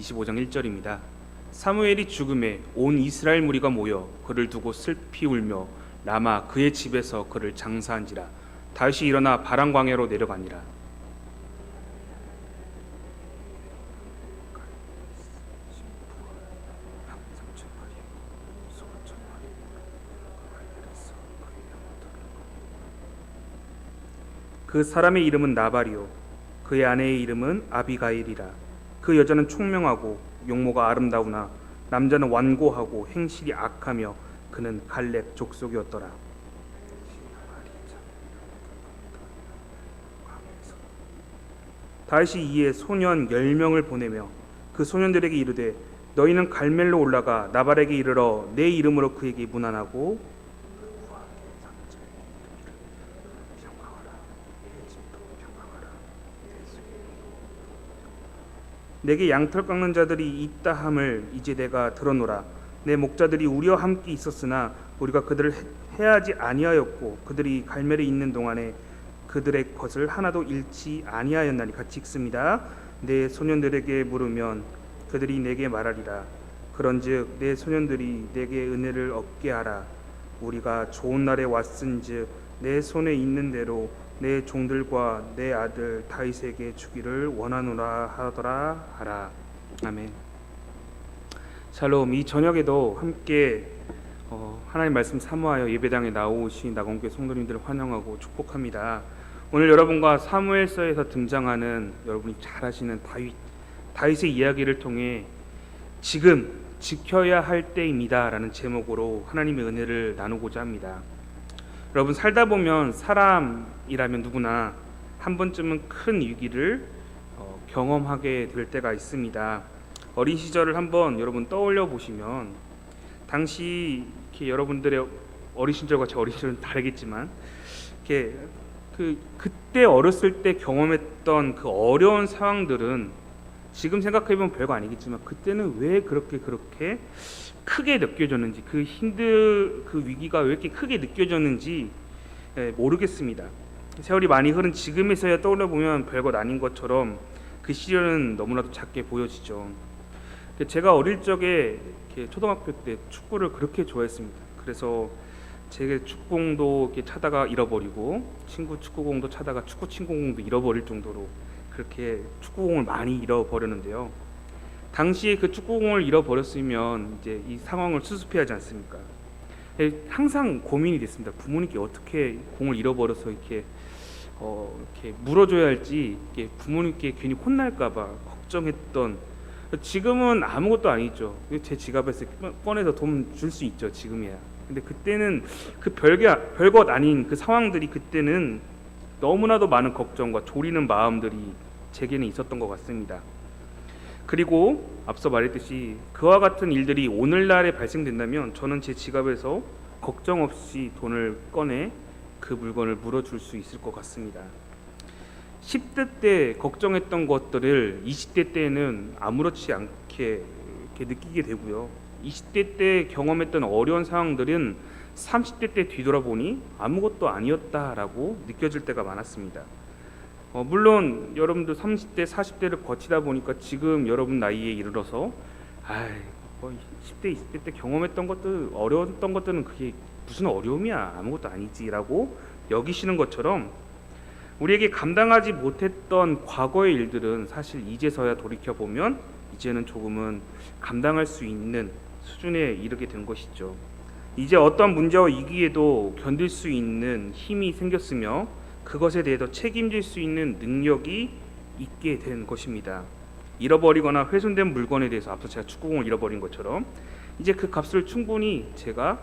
25장 1절입니다. 사무엘이 죽음에 온 이스라엘 무리가 모여 그를 두고 슬피 울며 라마 그의 집에서 그를 장사한지라. 다윗이 일어나 바람 광야로 내려가니라. 그 사람의 이름은 나발이요 그의 아내의 이름은 아비가일이라. 그 여자는 총명하고 용모가 아름다우나 남자는 완고하고 행실이 악하며 그는 갈렙 족속이었더라. 다윗이 이에 소년 10명을 보내며 그 소년들에게 이르되 너희는 갈멜로 올라가 나발에게 이르러 내 이름으로 그에게 문안하고 내게 양털 깎는 자들이 있다 함을 이제 내가 들었노라. 내 목자들이 우리와 함께 있었으나 우리가 그들을 해하지 아니하였고 그들이 갈멜에 있는 동안에 그들의 것을 하나도 잃지 아니하였나니. 같이 읽습니다. 내 소년들에게 물으면 그들이 내게 말하리라. 그런즉 내 소년들이 내게 은혜를 얻게 하라. 우리가 좋은 날에 왔은즉 내 손에 있는 대로 내 종들과 내 아들 다윗에게 주기를 원하노라 하더라 하라. 아멘. 샬롬. 이 저녁에도 함께 하나님 말씀 사모하여 예배당에 나오신 나건교회 성도님들을 환영하고 축복합니다. 오늘 여러분과 사무엘서에서 등장하는 여러분이 잘 아시는 다윗의 이야기를 통해 지금 지켜야 할 때입니다 라는 제목으로 하나님의 은혜를 나누고자 합니다. 여러분, 살다 보면 사람이라면 누구나 한 번쯤은 큰 위기를 경험하게 될 때가 있습니다. 어린 시절을 한번 여러분 떠올려 보시면 당시 이렇게 여러분들의 어린 시절과 제 어린 시절은 다르겠지만 이렇게 그때 어렸을 때 경험했던 그 어려운 상황들은 지금 생각해 보면 별거 아니겠지만 그때는 왜 그렇게 크게 느껴졌는지, 그 위기가 왜 이렇게 크게 느껴졌는지 모르겠습니다. 세월이 많이 흐른 지금에서야 떠올려 보면 별것 아닌 것처럼 그 시절은 너무나도 작게 보여지죠. 제가 어릴 적에 초등학교 때 축구를 그렇게 좋아했습니다. 그래서 제 축구공도 이렇게 차다가 잃어버리고 친구 축구공도 차다가 축구 친구공도 잃어버릴 정도로 그렇게 축구공을 많이 잃어버렸는데요. 당시에 그 축구공을 잃어버렸으면 이제 이 상황을 수습해야 하지 않습니까? 항상 고민이 됐습니다. 부모님께 어떻게 공을 잃어버려서 이렇게 물어줘야 할지, 이렇게 부모님께 괜히 혼날까봐 걱정했던. 지금은 아무것도 아니죠. 제 지갑에서 꺼내서 돈 줄 수 있죠. 지금이야. 근데 그때는 그 별것 아닌 그 상황들이 그때는 너무나도 많은 걱정과 졸이는 마음들이 제게는 있었던 것 같습니다. 그리고 앞서 말했듯이 그와 같은 일들이 오늘날에 발생된다면 저는 제 지갑에서 걱정 없이 돈을 꺼내 그 물건을 물어줄 수 있을 것 같습니다. 10대 때 걱정했던 것들을 20대 때는 아무렇지 않게 이렇게 느끼게 되고요. 20대 때 경험했던 어려운 상황들은 30대 때 뒤돌아보니 아무것도 아니었다라고 느껴질 때가 많았습니다. 물론 여러분도 30대, 40대를 거치다 보니까 지금 여러분 나이에 이르러서 10대, 20대 때 경험했던 것들, 어려웠던 것들은 그게 무슨 어려움이야, 아무것도 아니지라고 여기시는 것처럼 우리에게 감당하지 못했던 과거의 일들은 사실 이제서야 돌이켜보면 이제는 조금은 감당할 수 있는 수준에 이르게 된 것이죠. 이제 어떤 문제와 위기에도 견딜 수 있는 힘이 생겼으며 그것에 대해서 책임질 수 있는 능력이 있게 된 것입니다. 잃어버리거나 훼손된 물건에 대해서 앞서 제가 축구공을 잃어버린 것처럼 이제 그 값을 충분히 제가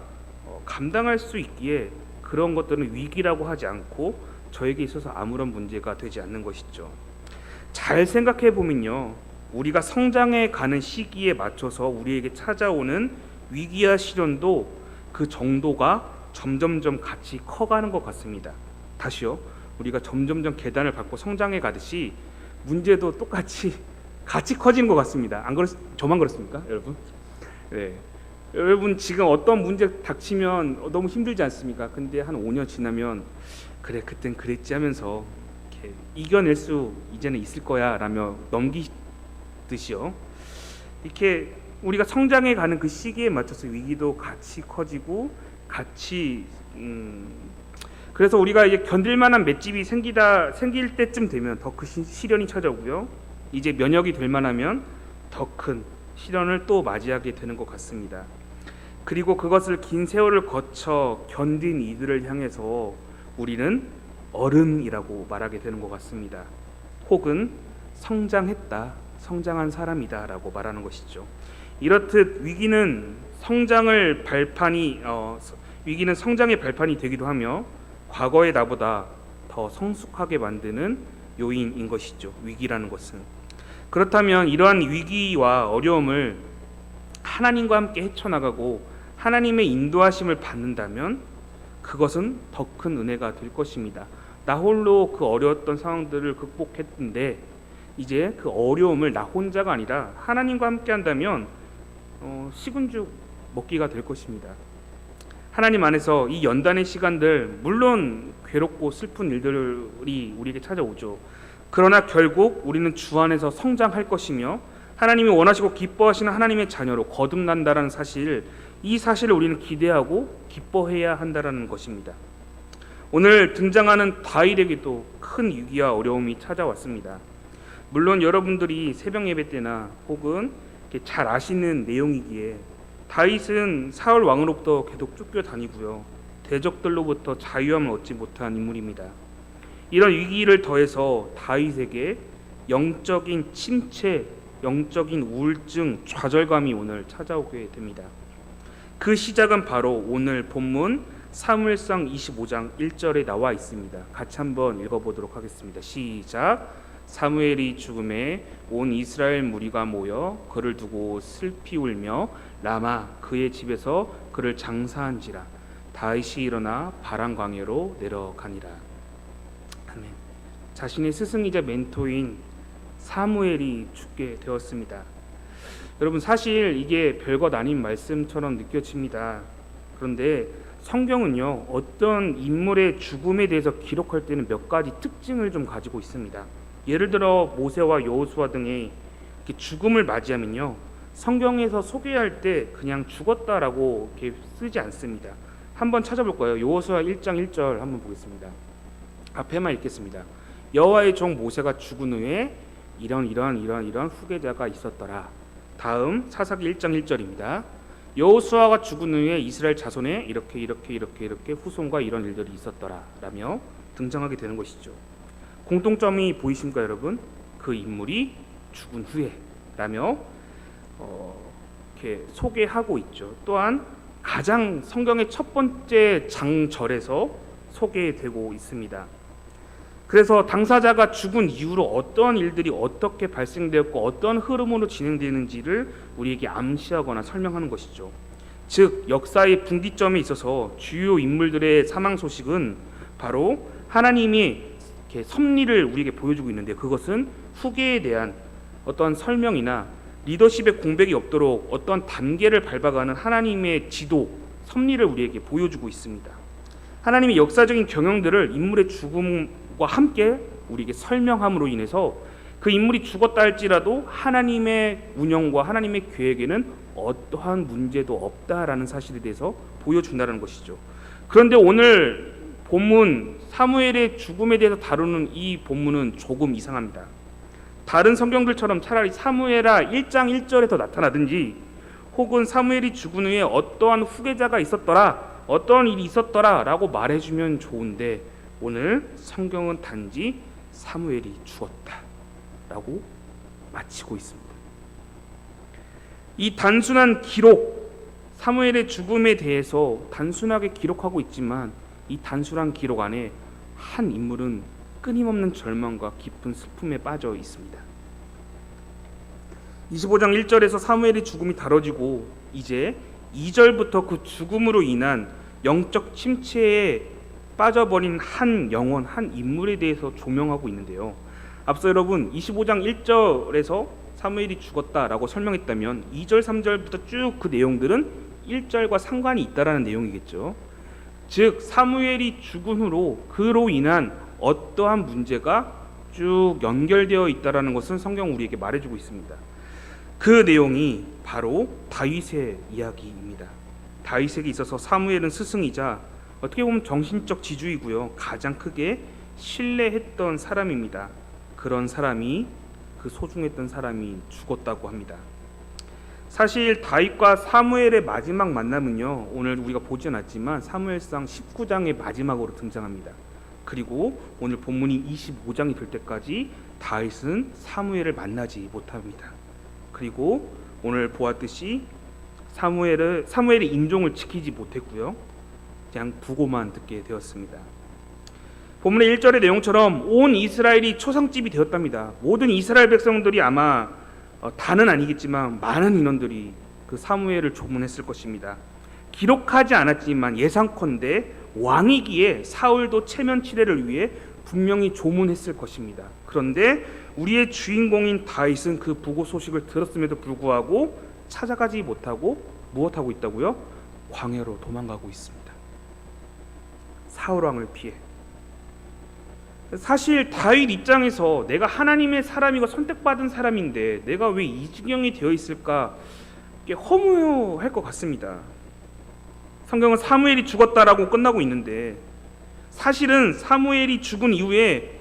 감당할 수 있기에 그런 것들은 위기라고 하지 않고 저에게 있어서 아무런 문제가 되지 않는 것이죠. 잘 생각해 보면요, 우리가 성장해 가는 시기에 맞춰서 우리에게 찾아오는 위기와 시련도 그 정도가 점점점 같이 커가는 것 같습니다. 다시요, 우리가 점점점 계단을 밟고 성장해 가듯이 문제도 똑같이 같이 커지는 것 같습니다. 저만 그렇습니까, 여러분? 네. 여러분 지금 어떤 문제 닥치면 너무 힘들지 않습니까? 근데 한 5년 지나면 그래 그땐 그랬지 하면서 이렇게 이겨낼 수 이제는 있을 거야 라며 뜻이요. 이렇게 우리가 성장해 가는 그 시기에 맞춰서 위기도 같이 커지고 같이 그래서 우리가 이제 견딜 만한 맷집이 생길 때쯤 되면 더 큰 시련이 찾아오고요. 이제 면역이 될 만하면 더 큰 시련을 또 맞이하게 되는 것 같습니다. 그리고 그것을 긴 세월을 거쳐 견딘 이들을 향해서 우리는 어른이라고 말하게 되는 것 같습니다. 혹은 성장한 사람이다라고 말하는 것이죠. 이렇듯 위기는 성장의 발판이 되기도 하며 과거의 나보다 더 성숙하게 만드는 요인인 것이죠. 위기라는 것은. 그렇다면 이러한 위기와 어려움을 하나님과 함께 헤쳐나가고 하나님의 인도하심을 받는다면 그것은 더 큰 은혜가 될 것입니다. 나 홀로 그 어려웠던 상황들을 극복했는데 이제 그 어려움을 나 혼자가 아니라 하나님과 함께 한다면 식은 죽 먹기가 될 것입니다. 하나님 안에서 이 연단의 시간들, 물론 괴롭고 슬픈 일들이 우리에게 찾아오죠. 그러나 결국 우리는 주 안에서 성장할 것이며 하나님이 원하시고 기뻐하시는 하나님의 자녀로 거듭난다라는 사실, 이 사실을 우리는 기대하고 기뻐해야 한다라는 것입니다. 오늘 등장하는 다윗에게도 큰 위기와 어려움이 찾아왔습니다. 물론 여러분들이 새벽 예배 때나 혹은 잘 아시는 내용이기에 다윗은 사울 왕으로부터 계속 쫓겨다니고요. 대적들로부터 자유함을 얻지 못한 인물입니다. 이런 위기를 더해서 다윗에게 영적인 침체, 영적인 우울증, 좌절감이 오늘 찾아오게 됩니다. 그 시작은 바로 오늘 본문 사무엘상 25장 1절에 나와 있습니다. 같이 한번 읽어보도록 하겠습니다. 시작. 사무엘이 죽음에 온 이스라엘 무리가 모여 그를 두고 슬피 울며 라마 그의 집에서 그를 장사한지라. 다윗이 일어나 바람 광야로 내려가니라. 아멘. 자신의 스승이자 멘토인 사무엘이 죽게 되었습니다. 여러분, 사실 이게 별것 아닌 말씀처럼 느껴집니다. 그런데 성경은요, 어떤 인물의 죽음에 대해서 기록할 때는 몇 가지 특징을 좀 가지고 있습니다. 예를 들어 모세와 여호수아 등의 죽음을 맞이하면요, 성경에서 소개할 때 그냥 죽었다라고 이렇게 쓰지 않습니다. 한번 찾아볼까요? 여호수아 1장 1절 한번 보겠습니다. 앞에만 읽겠습니다. 여호와의 종 모세가 죽은 후에 이런 후계자가 있었더라. 다음 사사기 1장 1절입니다. 여호수아가 죽은 후에 이스라엘 자손에 이렇게 후손과 이런 일들이 있었더라 라며 등장하게 되는 것이죠. 공통점이 보이십니까 여러분? 그 인물이 죽은 후에 라며 이렇게 소개하고 있죠. 또한 가장 성경의 첫 번째 장절에서 소개되고 있습니다. 그래서 당사자가 죽은 이후로 어떤 일들이 어떻게 발생되었고 어떤 흐름으로 진행되는지를 우리에게 암시하거나 설명하는 것이죠. 즉 역사의 분기점에 있어서 주요 인물들의 사망 소식은 바로 하나님이 이렇게 섭리를 우리에게 보여주고 있는데, 그것은 후계에 대한 어떤 설명이나 리더십의 공백이 없도록 어떤 단계를 밟아가는 하나님의 지도, 섭리를 우리에게 보여주고 있습니다. 하나님의 역사적인 경영들을 인물의 죽음과 함께 우리에게 설명함으로 인해서 그 인물이 죽었다 할지라도 하나님의 운영과 하나님의 계획에는 어떠한 문제도 없다라는 사실에 대해서 보여준다는 것이죠. 그런데 오늘 본문 사무엘의 죽음에 대해서 다루는 이 본문은 조금 이상합니다. 다른 성경들처럼 차라리 사무엘하 1장 1절에서 나타나든지 혹은 사무엘이 죽은 후에 어떠한 후계자가 있었더라, 어떠한 일이 있었더라 라고 말해주면 좋은데, 오늘 성경은 단지 사무엘이 죽었다 라고 마치고 있습니다. 이 단순한 기록, 사무엘의 죽음에 대해서 단순하게 기록하고 있지만 이 단순한 기록 안에 한 인물은 끊임없는 절망과 깊은 슬픔에 빠져 있습니다. 25장 1절에서 사무엘의 죽음이 다뤄지고 이제 2절부터 그 죽음으로 인한 영적 침체에 빠져버린 한 영혼, 한 인물에 대해서 조명하고 있는데요. 앞서 여러분 25장 1절에서 사무엘이 죽었다라고 설명했다면 2절, 3절부터 쭉 그 내용들은 1절과 상관이 있다라는 내용이겠죠. 즉 사무엘이 죽은 후로 그로 인한 어떠한 문제가 쭉 연결되어 있다라는 것은 성경 우리에게 말해주고 있습니다. 그 내용이 바로 다윗의 이야기입니다. 다윗에게 있어서 사무엘은 스승이자 어떻게 보면 정신적 지주이고요, 가장 크게 신뢰했던 사람입니다. 그런 사람이, 그 소중했던 사람이 죽었다고 합니다. 사실 다윗과 사무엘의 마지막 만남은요, 오늘 우리가 보진 않았지만 사무엘상 19장의 마지막으로 등장합니다. 그리고 오늘 본문이 25장이 될 때까지 다윗은 사무엘을 만나지 못합니다. 그리고 오늘 보았듯이 사무엘의 임종을 지키지 못했고요, 그냥 부고만 듣게 되었습니다. 본문의 1절의 내용처럼 온 이스라엘이 초상집이 되었답니다. 모든 이스라엘 백성들이 아마 다는 아니겠지만 많은 인원들이 그 사무엘을 조문했을 것입니다. 기록하지 않았지만 예상컨대 왕이기에 사울도 체면 치레를 위해 분명히 조문했을 것입니다. 그런데 우리의 주인공인 다윗은 그 부고 소식을 들었음에도 불구하고 찾아가지 못하고 무엇하고 있다고요? 광야로 도망가고 있습니다. 사울 왕을 피해. 사실 다윗 입장에서 내가 하나님의 사람이고 선택받은 사람인데 내가 왜 이 지경이 되어 있을까, 허무할 것 같습니다. 성경은 사무엘이 죽었다라고 끝나고 있는데 사실은 사무엘이 죽은 이후에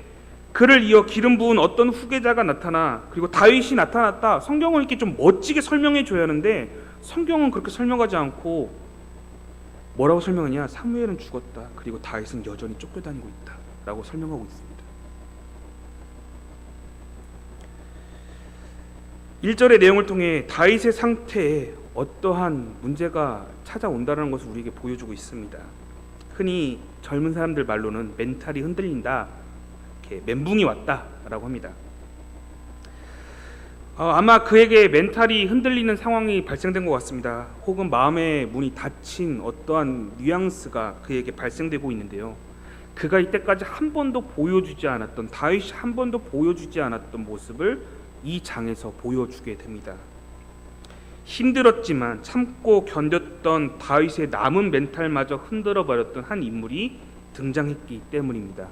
그를 이어 기름 부은 어떤 후계자가 나타나, 그리고 다윗이 나타났다, 성경은 이렇게 좀 멋지게 설명해 줘야 하는데 성경은 그렇게 설명하지 않고 뭐라고 설명하냐? 사무엘은 죽었다, 그리고 다윗은 여전히 쫓겨다니고 있다 라고 설명하고 있습니다. 1절의 내용을 통해 다윗의 상태에 어떠한 문제가 찾아온다는 것을 우리에게 보여주고 있습니다. 흔히 젊은 사람들 말로는 멘탈이 흔들린다, 이렇게 멘붕이 왔다라고 합니다. 아마 그에게 멘탈이 흔들리는 상황이 발생된 것 같습니다. 혹은 마음의 문이 닫힌 어떠한 뉘앙스가 그에게 발생되고 있는데요, 그가 이때까지 한 번도 보여주지 않았던, 다윗이 한 번도 보여주지 않았던 모습을 이 장에서 보여주게 됩니다. 힘들었지만 참고 견뎠던 다윗의 남은 멘탈마저 흔들어 버렸던 한 인물이 등장했기 때문입니다.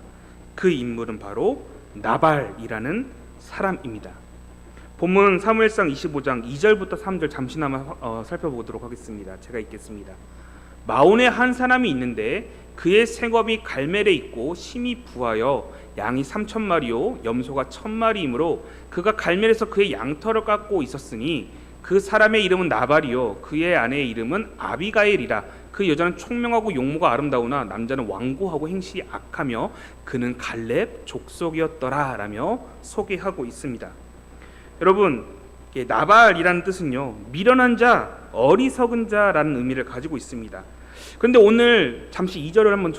그 인물은 바로 나발이라는 사람입니다. 본문 사무엘상 25장 2절부터 3절 잠시나마 살펴보도록 하겠습니다. 제가 읽겠습니다. 마온에 한 사람이 있는데 그의 생업이 갈멜에 있고 심히 부하여 양이 3,000마리요 염소가 1,000마리이므로 그가 갈멜에서 그의 양털을 깎고 있었으니 그 사람의 이름은 나발이요 그의 아내의 이름은 아비가일이라. 그 여자는 총명하고 용모가 아름다우나 남자는 완고하고 행실이 악하며 그는 갈렙 족속이었더라 라며 소개하고 있습니다. 여러분, 나발이라는 뜻은요, 미련한 자, 어리석은 자라는 의미를 가지고 있습니다. 그런데 오늘 잠시 2절을 한번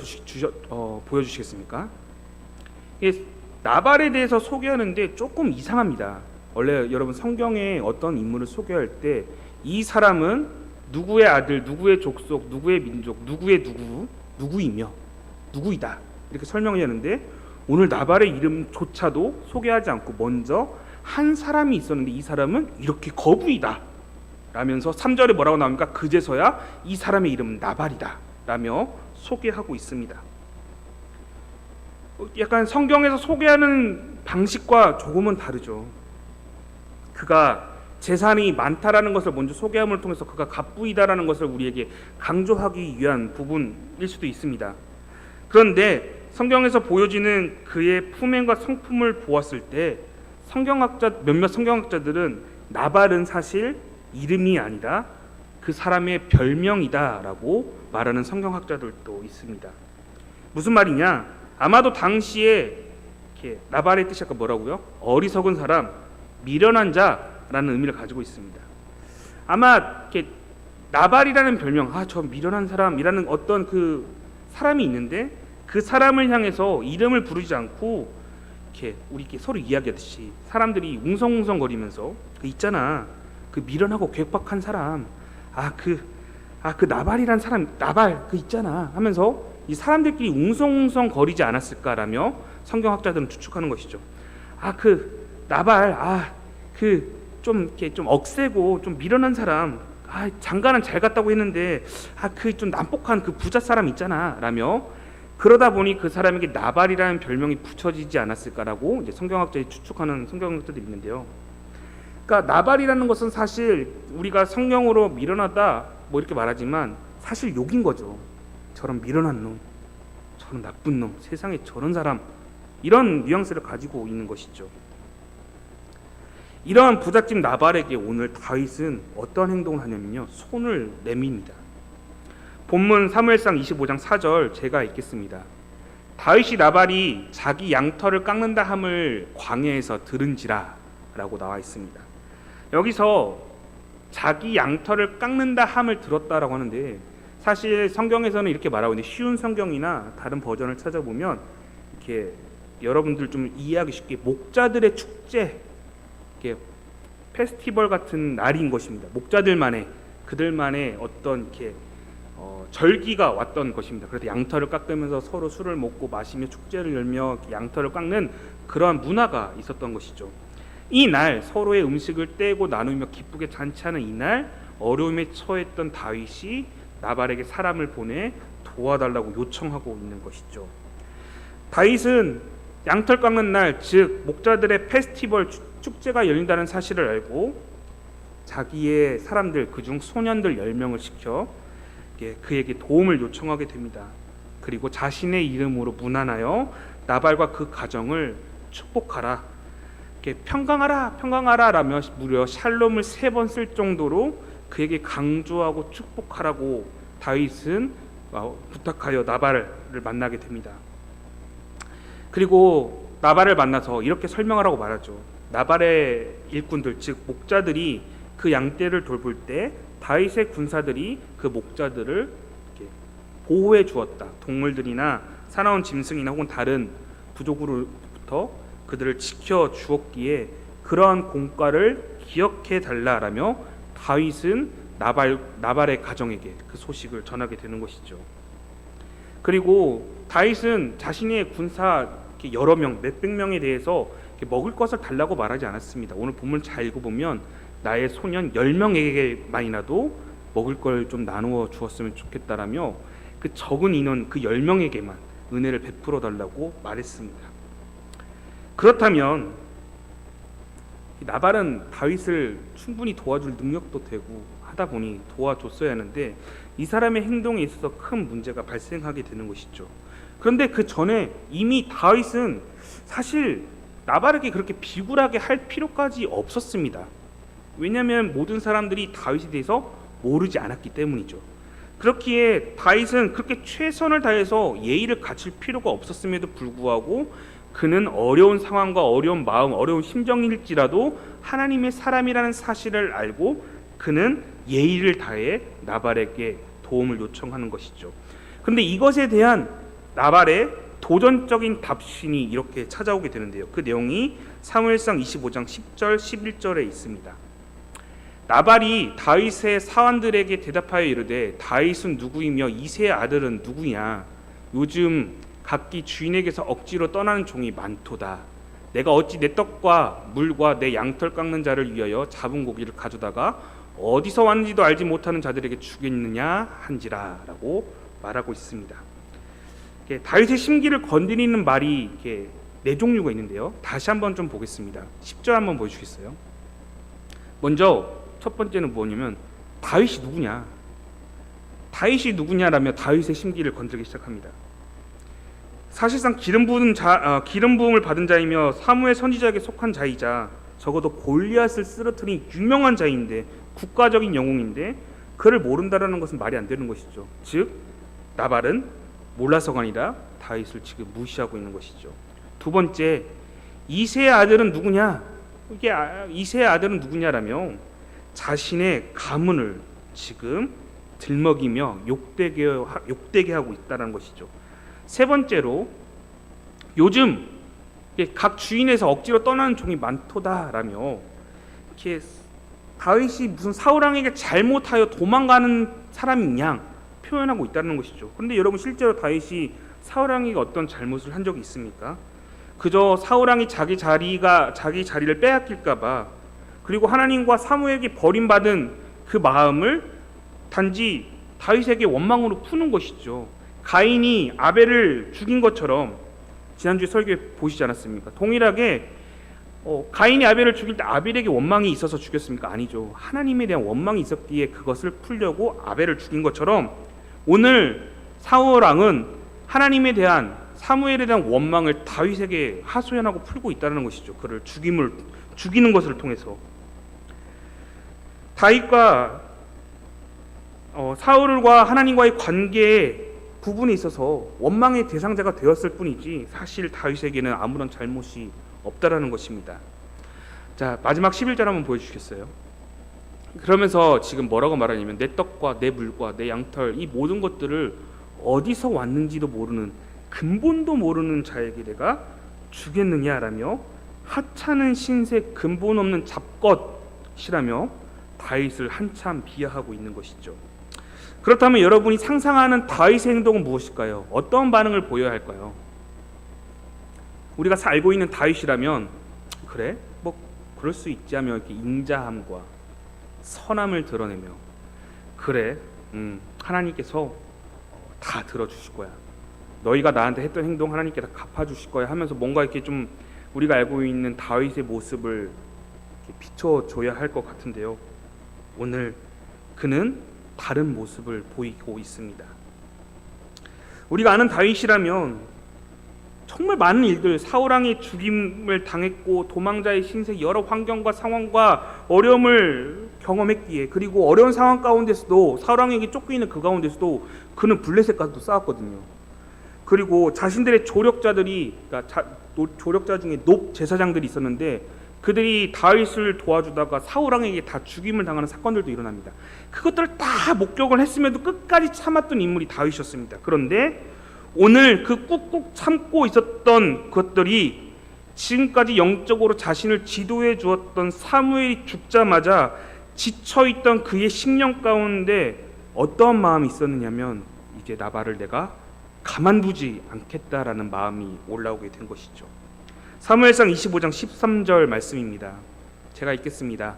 보여주시겠습니까? 나발에 대해서 소개하는데 조금 이상합니다. 원래 여러분 성경에 어떤 인물을 소개할 때 이 사람은 누구의 아들, 누구의 족속, 누구의 민족, 누구의 누구이며 누구이다 이렇게 설명을 하는데 오늘 나발의 이름조차도 소개하지 않고 먼저 한 사람이 있었는데 이 사람은 이렇게 거부이다 라면서 3절에 뭐라고 나옵니까? 그제서야 이 사람의 이름은 나발이다 라며 소개하고 있습니다. 약간 성경에서 소개하는 방식과 조금은 다르죠. 그가 재산이 많다라는 것을 먼저 소개함을 통해서 그가 갑부이다라는 것을 우리에게 강조하기 위한 부분일 수도 있습니다. 그런데 성경에서 보여지는 그의 품행과 성품을 보았을 때 몇몇 성경학자들은 나발은 사실 이름이 아니라 그 사람의 별명이다라고 말하는 성경학자들도 있습니다. 무슨 말이냐? 아마도 당시에 나발의 뜻이 아까 뭐라고요? 어리석은 사람, 미련한 자라는 의미를 가지고 있습니다. 아마 나발이라는 별명, 저 미련한 사람이라는 어떤 그 사람이 있는데 그 사람을 향해서 이름을 부르지 않고 우리 서로 이야기하듯이 사람들이 웅성웅성거리면서 그 있잖아, 그 미련하고 괴팍한 사람, 그 나발이란 사람, 나발 그 있잖아 하면서 이 사람들끼리 웅성웅성거리지 않았을까라며 성경학자들은 추측하는 것이죠. 그 나발, 좀 억세고 좀 미련한 사람, 장가는 잘 갔다고 했는데 그 좀 난폭한 그 부자 사람 있잖아 라며, 그러다 보니 그 사람에게 나발이라는 별명이 붙여지지 않았을까라고 이제 성경학자들이 추측하는 성경학자들이 있는데요. 그러니까 나발이라는 것은 사실 우리가 성경으로 미련하다 뭐 이렇게 말하지만 사실 욕인 거죠. 저런 미련한 놈, 저런 나쁜 놈, 세상에 저런 사람, 이런 뉘앙스를 가지고 있는 것이죠. 이러한 부잣집 나발에게 오늘 다윗은 어떤 행동을 하냐면요, 손을 내밉니다. 본문 사무엘상 25장 4절 제가 읽겠습니다. 다윗이 나발이 자기 양털을 깎는다 함을 광야에서 들은지라 라고 나와 있습니다. 여기서 자기 양털을 깎는다 함을 들었다라고 하는데, 사실 성경에서는 이렇게 말하고 있는데, 쉬운 성경이나 다른 버전을 찾아보면 이렇게 여러분들 좀 이해하기 쉽게 목자들의 축제, 이렇게 페스티벌 같은 날인 것입니다. 목자들만의, 그들만의 어떤 이렇게 절기가 왔던 것입니다. 그래서 양털을 깎으면서 서로 술을 먹고 마시며 축제를 열며 양털을 깎는 그러한 문화가 있었던 것이죠. 이 날 서로의 음식을 떼고 나누며 기쁘게 잔치하는 이날, 어려움에 처했던 다윗이 나발에게 사람을 보내 도와달라고 요청하고 있는 것이죠. 다윗은 양털 깎는 날, 즉 목자들의 페스티벌 축제가 열린다는 사실을 알고 자기의 사람들, 그중 소년들 10명을 시켜 그에게 도움을 요청하게 됩니다. 그리고 자신의 이름으로 문안하여 나발과 그 가정을 축복하라, 평강하라 라며 무려 샬롬을 3번 쓸 정도로 그에게 강조하고 축복하라고 다윗은 부탁하여 나발을 만나게 됩니다. 그리고 나발을 만나서 이렇게 설명을 하고 말하죠. 나발의 일꾼들, 즉 목자들이 그 양떼를 돌볼 때 다윗의 군사들이 그 목자들을 보호해 주었다. 동물들이나 사나운 짐승이나 혹은 다른 부족으로부터 그들을 지켜 주었기에 그러한 공과를 기억해 달라라며 다윗은 나발의 가정에게 그 소식을 전하게 되는 것이죠. 그리고 다윗은 자신의 군사 여러 명, 몇백 명에 대해서 먹을 것을 달라고 말하지 않았습니다. 오늘 본문 잘 읽어보면 나의 소년 10명에게만이라도 먹을 걸 좀 나누어 주었으면 좋겠다라며 그 적은 인원 그 10명에게만 은혜를 베풀어 달라고 말했습니다. 그렇다면 나발은 다윗을 충분히 도와줄 능력도 되고 하다 보니 도와줬어야 하는데 이 사람의 행동에 있어서 큰 문제가 발생하게 되는 것이죠. 그런데 그 전에 이미 다윗은 사실 나발에게 그렇게 비굴하게 할 필요까지 없었습니다. 왜냐하면 모든 사람들이 다윗에 대해서 모르지 않았기 때문이죠. 그렇기에 다윗은 그렇게 최선을 다해서 예의를 갖출 필요가 없었음에도 불구하고 그는 어려운 상황과 어려운 마음, 어려운 심정일지라도 하나님의 사람이라는 사실을 알고 그는 예의를 다해 나발에게 도움을 요청하는 것이죠. 그런데 이것에 대한 나발의 도전적인 답신이 이렇게 찾아오게 되는데요. 그 내용이 사무엘상 25장 10절 11절에 있습니다. 나발이 다윗의 사환들에게 대답하여 이르되 다윗은 누구이며 이새의 아들은 누구냐? 요즘 각기 주인에게서 억지로 떠나는 종이 많도다. 내가 어찌 내 떡과 물과 내 양털 깎는 자를 위하여 잡은 고기를 가져다가 어디서 왔는지도 알지 못하는 자들에게 주겠느냐 한지라 라고 말하고 있습니다. 다윗의 심기를 건드리는 말이 네 종류가 있는데요. 다시 한번 좀 보겠습니다. 10절 한번 보여주시겠어요? 먼저 첫 번째는 뭐냐면 다윗이 누구냐? 다윗이 누구냐라며 다윗의 심기를 건드리기 시작합니다. 사실상 기름 부음을 받은 자이며 사무엘 선지자에게 속한 자이자 적어도 골리앗을 쓰러뜨린 유명한 자인데 국가적인 영웅인데 그를 모른다라는 것은 말이 안 되는 것이죠. 즉 나발은 몰라서가 아니라 다윗을 지금 무시하고 있는 것이죠. 두 번째, 이새의 아들은 누구냐? 이게 이새의 아들은 누구냐라며 자신의 가문을 지금 들먹이며 욕되게 하고 있다는 것이죠. 세 번째로, 요즘 각 주인에서 억지로 떠나는 종이 많도다라며 이렇게 다윗이 무슨 사울 왕에게 잘못하여 도망가는 사람인 양 표현하고 있다는 것이죠. 그런데 여러분, 실제로 다윗이 사울 왕에게 어떤 잘못을 한 적이 있습니까? 그저 사울 왕이 자기 자리를 빼앗길까봐, 그리고 하나님과 사무엘에게 버림받은 그 마음을 단지 다윗에게 원망으로 푸는 것이죠. 가인이 아벨을 죽인 것처럼 지난주에 설교에 보시지 않았습니까? 동일하게 가인이 아벨을 죽일 때 아벨에게 원망이 있어서 죽였습니까? 아니죠. 하나님에 대한 원망이 있었기에 그것을 풀려고 아벨을 죽인 것처럼 오늘 사울 왕은 하나님에 대한 사무엘에 대한 원망을 다윗에게 하소연하고 풀고 있다는 것이죠. 그를 죽이는 것을 통해서 다윗과 사울과 하나님과의 관계에 부분에 있어서 원망의 대상자가 되었을 뿐이지 사실 다윗에게는 아무런 잘못이 없다라는 것입니다. 자, 마지막 11절 한번 보여주시겠어요? 그러면서 지금 뭐라고 말하냐면 내 떡과 내 물과 내 양털 이 모든 것들을 어디서 왔는지도 모르는 근본도 모르는 자에게 내가 주겠느냐라며 하찮은 신세 근본 없는 잡것이라며 다윗을 한참 비하하고 있는 것이죠. 그렇다면 여러분이 상상하는 다윗의 행동은 무엇일까요? 어떤 반응을 보여야 할까요? 우리가 알고 있는 다윗이라면 그래? 뭐 그럴 수 있지 하며 이렇게 인자함과 선함을 드러내며 그래 하나님께서 다 들어주실 거야. 너희가 나한테 했던 행동 하나님께 다 갚아주실 거야 하면서 뭔가 이렇게 좀 우리가 알고 있는 다윗의 모습을 비춰줘야 할 것 같은데요. 오늘 그는 다른 모습을 보이고 있습니다. 우리가 아는 다윗이라면 정말 많은 일들, 사울왕의 죽임을 당했고 도망자의 신세, 여러 환경과 상황과 어려움을 경험했기에 그리고 어려운 상황 가운데서도 사울왕에게 쫓기는 그 가운데서도 그는 블레셋과도 싸웠거든요. 그리고 자신들의 조력자들이 조력자 중에 높 제사장들이 있었는데 그들이 다윗을 도와주다가 사울왕에게 다 죽임을 당하는 사건들도 일어납니다. 그것들을 다 목격을 했음에도 끝까지 참았던 인물이 다윗이었습니다. 그런데 오늘 그 꾹꾹 참고 있었던 것들이 지금까지 영적으로 자신을 지도해 주었던 사무엘이 죽자마자 지쳐있던 그의 심령 가운데 어떠한 마음이 있었느냐면 이제 나발을 내가 가만두지 않겠다라는 마음이 올라오게 된 것이죠. 사무엘상 25장 13절 말씀입니다. 제가 읽겠습니다.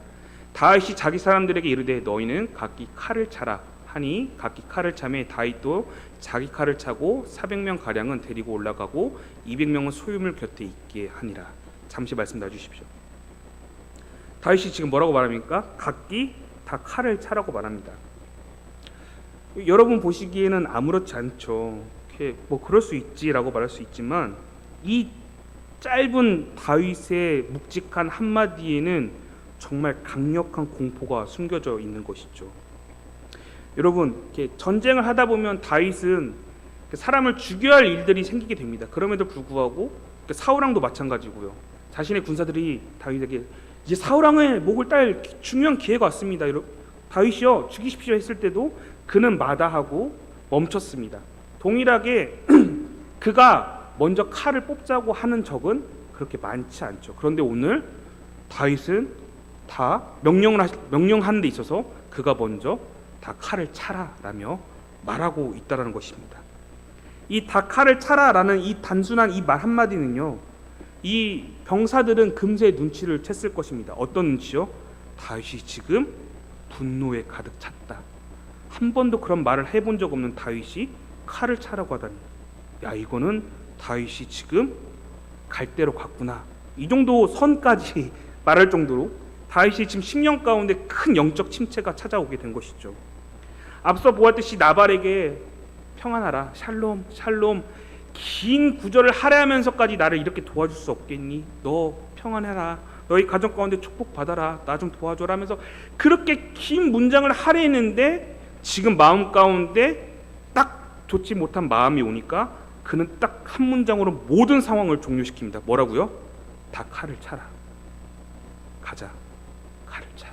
다윗이 자기 사람들에게 이르되 너희는 각기 칼을 차라 하니 각기 칼을 차매 다윗도 자기 칼을 차고 400명 가량은 데리고 올라가고 200명은 소유물 곁에 있게 하니라. 잠시 말씀 놔주십시오. 다윗이 지금 뭐라고 말합니까? 각기 다 칼을 차라고 말합니다. 여러분 보시기에는 아무렇지 않죠. 뭐 그럴 수 있지라고 말할 수 있지만 이 짧은 다윗의 묵직한 한마디에는 정말 강력한 공포가 숨겨져 있는 것이죠. 여러분, 이렇게 전쟁을 하다 보면 다윗은 사람을 죽여야 할 일들이 생기게 됩니다. 그럼에도 불구하고 사울왕도 마찬가지고요. 자신의 군사들이 다윗에게 이제 사울왕의 목을 딸 중요한 기회가 왔습니다. 다윗이요 죽이십시오 했을 때도 그는 마다하고 멈췄습니다. 동일하게 그가 먼저 칼을 뽑자고 하는 적은 그렇게 많지 않죠. 그런데 오늘 다윗은 다 명령하는 데 있어서 그가 먼저 다 칼을 차라라며 말하고 있다라는 것입니다. 이 다 칼을 차라라는 이 단순한 이 말 한마디는요, 이 병사들은 금세 눈치를 챘을 것입니다. 어떤 눈치요? 다윗이 지금 분노에 가득 찼다. 한 번도 그런 말을 해본 적 없는 다윗이 칼을 차라고 하다니, 야 이거는 다윗이 지금 갈대로 갔구나, 이 정도 선까지 말할 정도로 다윗이 지금 심령 가운데 큰 영적 침체가 찾아오게 된 것이죠. 앞서 보았듯이 나발에게 평안하라, 샬롬 샬롬, 긴 구절을 할애하면서까지 나를 이렇게 도와줄 수 없겠니? 너 평안해라, 너희 가정 가운데 축복받아라, 나 좀 도와줘라 하면서 그렇게 긴 문장을 할애했는데 지금 마음 가운데 딱 좋지 못한 마음이 오니까 그는 딱 한 문장으로 모든 상황을 종료시킵니다. 뭐라고요? 다 칼을 차라. 가자, 칼을 차.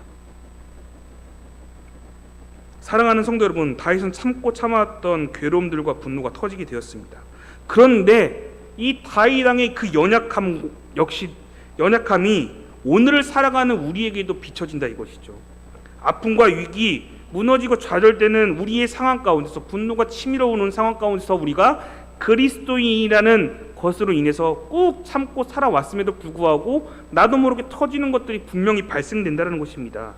사랑하는 성도 여러분, 다윗은 참고 참았던 괴로움들과 분노가 터지게 되었습니다. 그런데 이 다윗 왕의 그 연약함이 오늘을 살아가는 우리에게도 비춰진다 이것이죠. 아픔과 위기, 무너지고 좌절되는 우리의 상황 가운데서, 분노가 치밀어 오는 상황 가운데서 우리가 그리스도인이라는 것으로 인해서 꾹 참고 살아왔음에도 불구하고 나도 모르게 터지는 것들이 분명히 발생된다는 것입니다.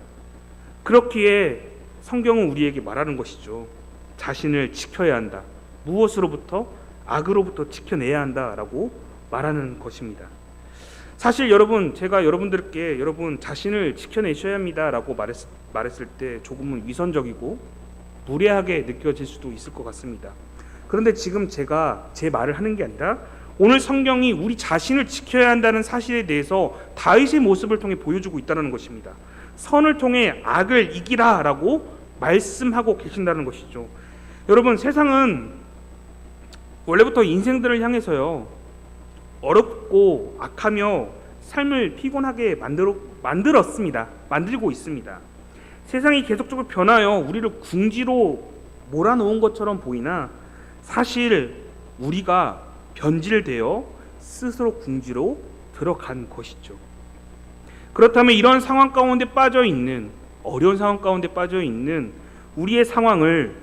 그렇기에 성경은 우리에게 말하는 것이죠. 자신을 지켜야 한다. 무엇으로부터? 악으로부터 지켜내야 한다라고 말하는 것입니다. 사실 여러분, 제가 여러분들께 여러분 자신을 지켜내셔야 합니다라고 말했을 때 조금은 위선적이고 무례하게 느껴질 수도 있을 것 같습니다. 그런데 지금 제가 제 말을 하는 게 아니라 오늘 성경이 우리 자신을 지켜야 한다는 사실에 대해서 다윗의 모습을 통해 보여주고 있다는 것입니다. 선을 통해 악을 이기라라고 말씀하고 계신다는 것이죠. 여러분, 세상은 원래부터 인생들을 향해서요, 어렵고 악하며 삶을 피곤하게 만들었습니다. 만들고 있습니다. 세상이 계속적으로 변하여 우리를 궁지로 몰아놓은 것처럼 보이나 사실 우리가 변질되어 스스로 궁지로 들어간 것이죠. 그렇다면 이런 상황 가운데 빠져 있는, 어려운 상황 가운데 빠져 있는 우리의 상황을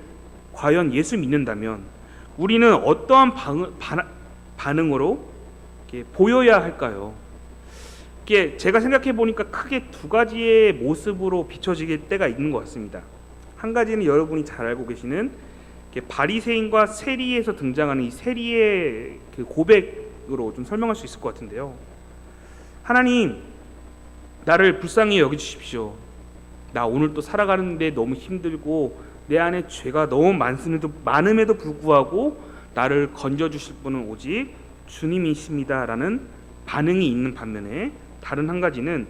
과연 예수 믿는다면 우리는 어떠한 반응으로 보여야 할까요? 이게 제가 생각해 보니까 크게 두 가지의 모습으로 비춰질 때가 있는 것 같습니다. 한 가지는 여러분이 잘 알고 계시는 바리새인과 세리에서 등장하는 이 세리의 그 고백으로 좀 설명할 수 있을 것 같은데요. 하나님, 나를 불쌍히 여겨주십시오. 나 오늘 또 살아가는데 너무 힘들고 내 안에 죄가 너무 많음에도 불구하고 나를 건져주실 분은 오직 주님이십니다 라는 반응이 있는 반면에, 다른 한 가지는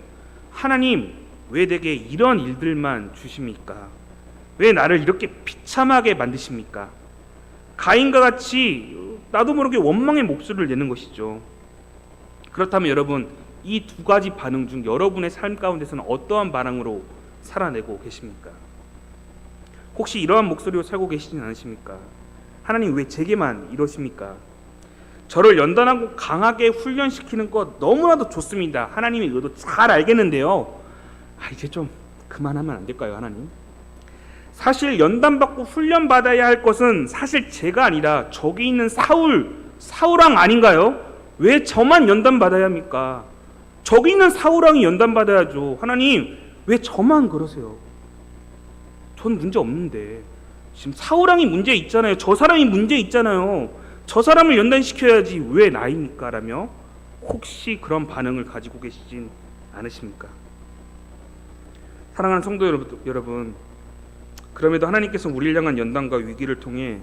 하나님, 왜 내게 이런 일들만 주십니까? 왜 나를 이렇게 비참하게 만드십니까? 가인과 같이 나도 모르게 원망의 목소리를 내는 것이죠. 그렇다면 여러분, 이 두 가지 반응 중 여러분의 삶 가운데서는 어떠한 반응으로 살아내고 계십니까? 혹시 이러한 목소리로 살고 계시진 않으십니까? 하나님, 왜 제게만 이러십니까? 저를 연단하고 강하게 훈련시키는 것 너무나도 좋습니다. 하나님의 의도 잘 알겠는데요. 이제 좀 그만하면 안 될까요, 하나님? 사실 연단받고 훈련받아야 할 것은 사실 제가 아니라 저기 있는 사울왕 아닌가요? 왜 저만 연단받아야 합니까? 저기 있는 사울왕이 연단받아야죠. 하나님, 왜 저만 그러세요? 전 문제 없는데. 지금 사울왕이 문제 있잖아요. 저 사람이 문제 있잖아요. 저 사람을 연단시켜야지 왜 나입니까? 라며 혹시 그런 반응을 가지고 계시진 않으십니까? 사랑하는 성도 여러분, 그럼에도 하나님께서 우리를 향한 연단과 위기를 통해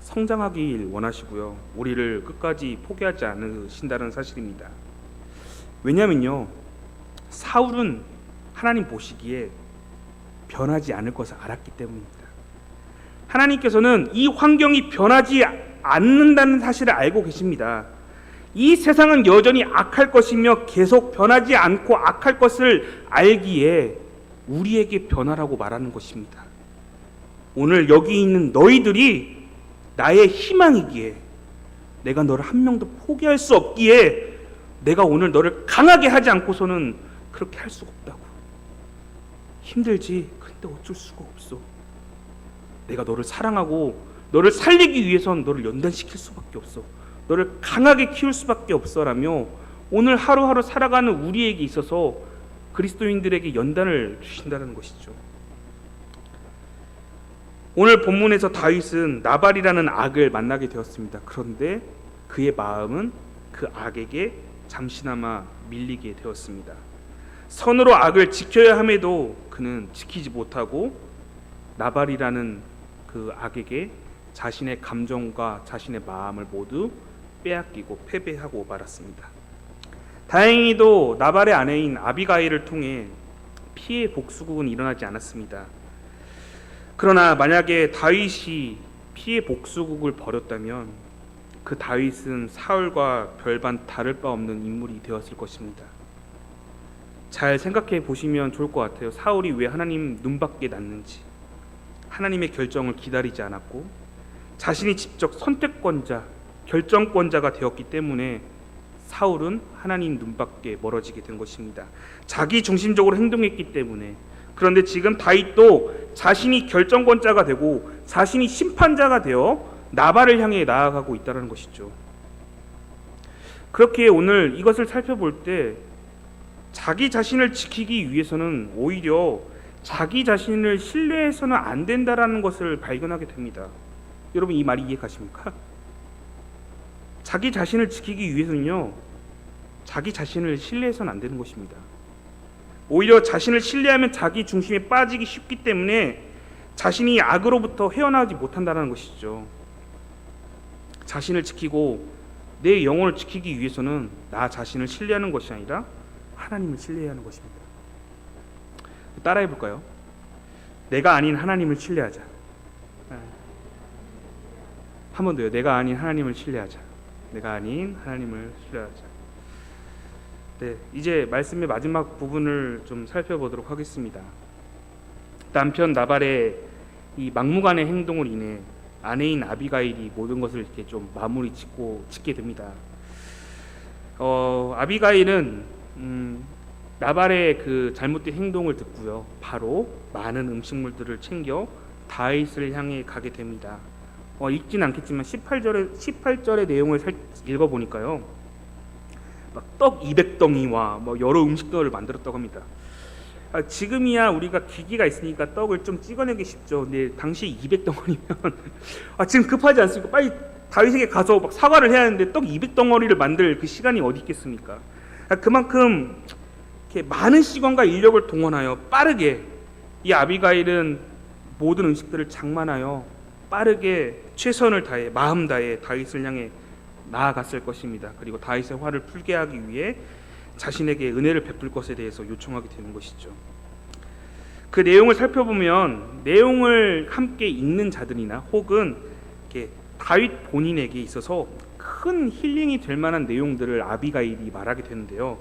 성장하길 원하시고요, 우리를 끝까지 포기하지 않으신다는 사실입니다. 왜냐하면요, 사울은 하나님 보시기에 변하지 않을 것을 알았기 때문입니다. 하나님께서는 이 환경이 변하지 않는다는 사실을 알고 계십니다. 이 세상은 여전히 악할 것이며 계속 변하지 않고 악할 것을 알기에 우리에게 변하라고 말하는 것입니다. 오늘 여기 있는 너희들이 나의 희망이기에, 내가 너를 한 명도 포기할 수 없기에 내가 오늘 너를 강하게 하지 않고서는 그렇게 할 수가 없다고. 힘들지. 근데 어쩔 수가 없어. 내가 너를 사랑하고 너를 살리기 위해선 너를 연단시킬 수밖에 없어. 너를 강하게 키울 수밖에 없어라며 오늘 하루하루 살아가는 우리에게 있어서 그리스도인들에게 연단을 주신다는 것이죠. 오늘 본문에서 다윗은 나발이라는 악을 만나게 되었습니다. 그런데 그의 마음은 그 악에게 잠시나마 밀리게 되었습니다. 선으로 악을 지켜야 함에도 그는 지키지 못하고 나발이라는 그 악에게 자신의 감정과 자신의 마음을 모두 빼앗기고 패배하고 말았습니다. 다행히도 나발의 아내인 아비가일을 통해 피해 복수국은 일어나지 않았습니다. 그러나 만약에 다윗이 피해 복수국을 벌였다면 그 다윗은 사울과 별반 다를 바 없는 인물이 되었을 것입니다. 잘 생각해 보시면 좋을 것 같아요. 사울이 왜 하나님 눈밖에 났는지, 하나님의 결정을 기다리지 않았고 자신이 직접 선택권자, 결정권자가 되었기 때문에 사울은 하나님 눈밖에 멀어지게 된 것입니다. 자기 중심적으로 행동했기 때문에. 그런데 지금 다윗도 자신이 결정권자가 되고 자신이 심판자가 되어 나발을 향해 나아가고 있다는 것이죠. 그렇게 오늘 이것을 살펴볼 때 자기 자신을 지키기 위해서는 오히려 자기 자신을 신뢰해서는 안 된다라는 것을 발견하게 됩니다. 여러분, 이 말이 이해 가십니까? 자기 자신을 지키기 위해서는요, 자기 자신을 신뢰해서는 안 되는 것입니다. 오히려 자신을 신뢰하면 자기 중심에 빠지기 쉽기 때문에 자신이 악으로부터 헤어나오지 못한다는 것이죠. 자신을 지키고 내 영혼을 지키기 위해서는 나 자신을 신뢰하는 것이 아니라 하나님을 신뢰해야 하는 것입니다. 따라해 볼까요? 내가 아닌 하나님을 신뢰하자. 한 번 더요. 내가 아닌 하나님을 신뢰하자. 내가 아닌 하나님을 신뢰하자. 네, 이제 말씀의 마지막 부분을 좀 살펴보도록 하겠습니다. 남편 나발의 이 막무가내 행동을 인해 아내인 아비가일이 모든 것을 이렇게 좀 마무리 짓게 됩니다. 아비가일은 나발의 그 잘못된 행동을 듣고요, 바로 많은 음식물들을 챙겨 다윗을 향해 가게 됩니다. 읽진 않겠지만 18절의 내용을 읽어보니까요, 막 떡 200덩이와 뭐 여러 음식들을 만들었다고 합니다. 지금이야 우리가 기기가 있으니까 떡을 좀 찍어내기 쉽죠. 근데 당시 200덩어리면 지금 급하지 않습니까? 빨리 다윗에게 가서 막 사과를 해야 하는데 떡 200덩어리를 만들 그 시간이 어디 있겠습니까? 그만큼 이렇게 많은 시간과 인력을 동원하여 빠르게 이 아비가일은 모든 음식들을 장만하여 빠르게 최선을 다해 마음 다해 다윗을 향해 나아갔을 것입니다. 그리고 다윗의 화를 풀게 하기 위해 자신에게 은혜를 베풀 것에 대해서 요청하게 되는 것이죠. 그 내용을 살펴보면 내용을 함께 읽는 자들이나 혹은 이렇게 다윗 본인에게 있어서 큰 힐링이 될 만한 내용들을 아비가일이 말하게 되는데요.